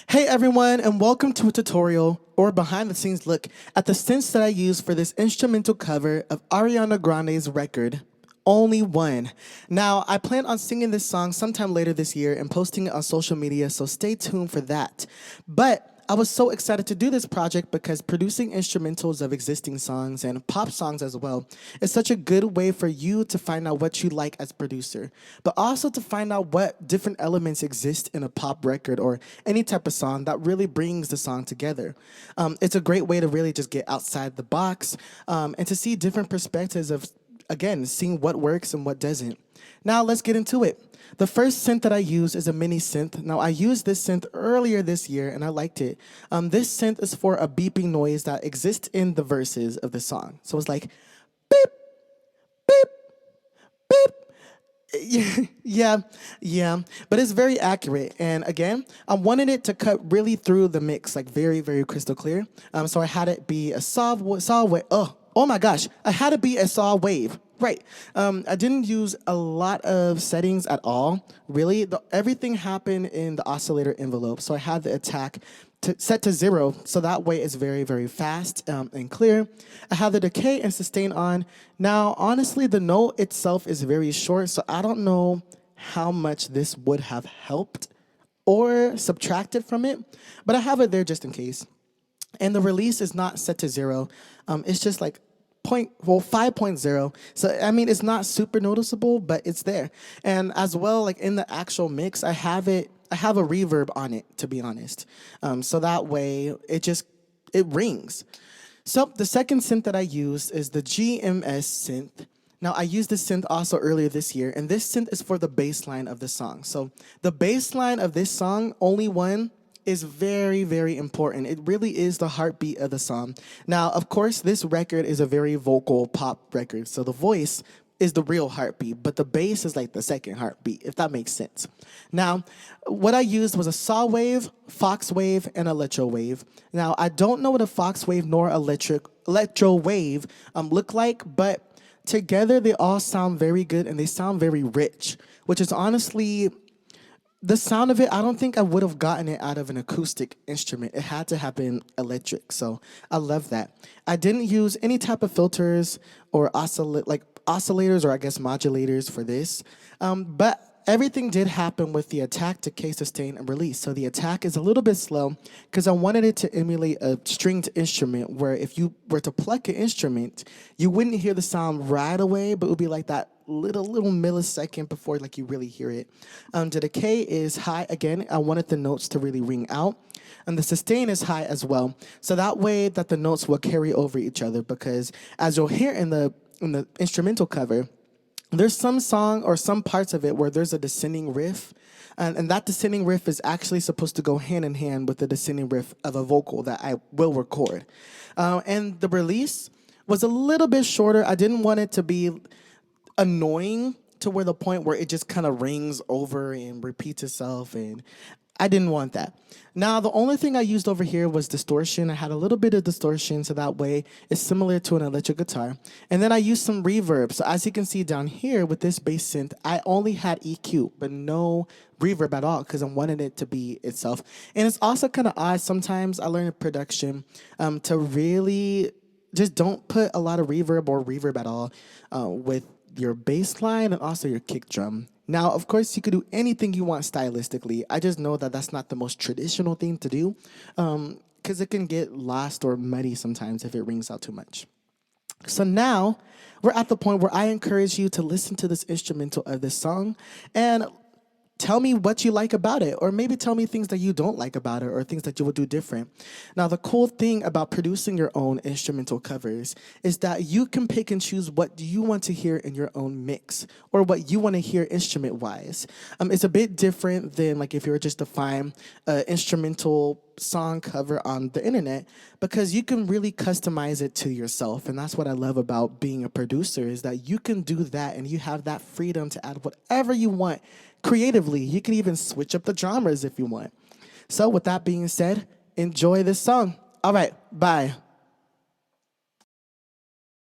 Hey everyone, and welcome to a tutorial or behind the scenes look at the synths that I use for this instrumental cover of Ariana Grande's record, Only One. Now, I plan on singing this song sometime later this year and posting it on social media, so stay tuned for that. But I was so excited to do this project because producing instrumentals of existing songs and pop songs as well is such a good way for you to find out what you like as a producer, but also to find out what different elements exist in a pop record or any type of song that really brings the song together. It's a great way to really just get outside the box and to see different perspectives of, again, seeing what works and what doesn't. Now let's get into it. The first synth that I use is a mini synth. Now I used this synth earlier this year and I liked it. This synth is for a beeping noise that exists in the verses of the song. So it's like beep, beep, beep. Yeah, but it's very accurate. And again, I wanted it to cut really through the mix, like very, very crystal clear. So I had it be a saw wave. Oh my gosh, I had it be a saw wave. Right. I didn't use a lot of settings at all. Really, everything happened in the oscillator envelope. So I had the attack set to 0, so that way it's very, very fast and clear. I have the decay and sustain on. Now, honestly, the note itself is very short, so I don't know how much this would have helped or subtracted from it, but I have it there just in case. And the release is not set to 0. It's just like 5.0. So I mean, it's not super noticeable, but it's there. And as well, like in the actual mix, I have a reverb on it, to be honest. So that way it rings. So the second synth that I used is the GMS synth. Now, I used this synth also earlier this year, and this synth is for the bass line of the song. So the bass line of this song, Only One, is very, very important. It really is the heartbeat of the song. Now, of course, this record is a very vocal pop record, so the voice is the real heartbeat, but the bass is like the second heartbeat, if that makes sense. Now, what I used was a saw wave, fox wave, and electro wave. Now, I don't know what a fox wave nor electro wave look like, but together they all sound very good and they sound very rich, which is honestly the sound of it. I don't think I would have gotten it out of an acoustic instrument. It had to have been electric, so I love that. I didn't use any type of filters or oscillators or I guess modulators for this, but everything did happen with the attack, decay, sustain, and release. So the attack is a little bit slow because I wanted it to emulate a stringed instrument where if you were to pluck an instrument, you wouldn't hear the sound right away, but it would be like that little millisecond before like you really hear it. The decay is high. Again, I wanted the notes to really ring out. And the sustain is high as well. So that way that the notes will carry over each other, because as you'll hear in the instrumental cover, there's some song or some parts of it where there's a descending riff, and that descending riff is actually supposed to go hand in hand with the descending riff of a vocal that I will record. And the release was a little bit shorter. I didn't want it to be annoying to where the point where it just kind of rings over and repeats itself, and I didn't want that. Now, the only thing I used over here was distortion. I had a little bit of distortion, so that way it's similar to an electric guitar. And then I used some reverb. So as you can see down here with this bass synth, I only had EQ, but no reverb at all because I wanted it to be itself. And it's also kind of odd. Sometimes I learn in production to really just don't put a lot of reverb or reverb at all with your bass line and also your kick drum. Now, of course, you could do anything you want stylistically. I just know that that's not the most traditional thing to do because it can get lost or muddy sometimes if it rings out too much. So now we're at the point where I encourage you to listen to this instrumental of this song and tell me what you like about it, or maybe tell me things that you don't like about it or things that you would do different. Now, the cool thing about producing your own instrumental covers is that you can pick and choose what you want to hear in your own mix or what you want to hear instrument-wise. It's a bit different than like if you were just to find an instrumental song cover on the internet, because you can really customize it to yourself. And that's what I love about being a producer, is that you can do that and you have that freedom to add whatever you want creatively. You can even switch up the genres if you want. So with that being said, enjoy this song. All right, bye.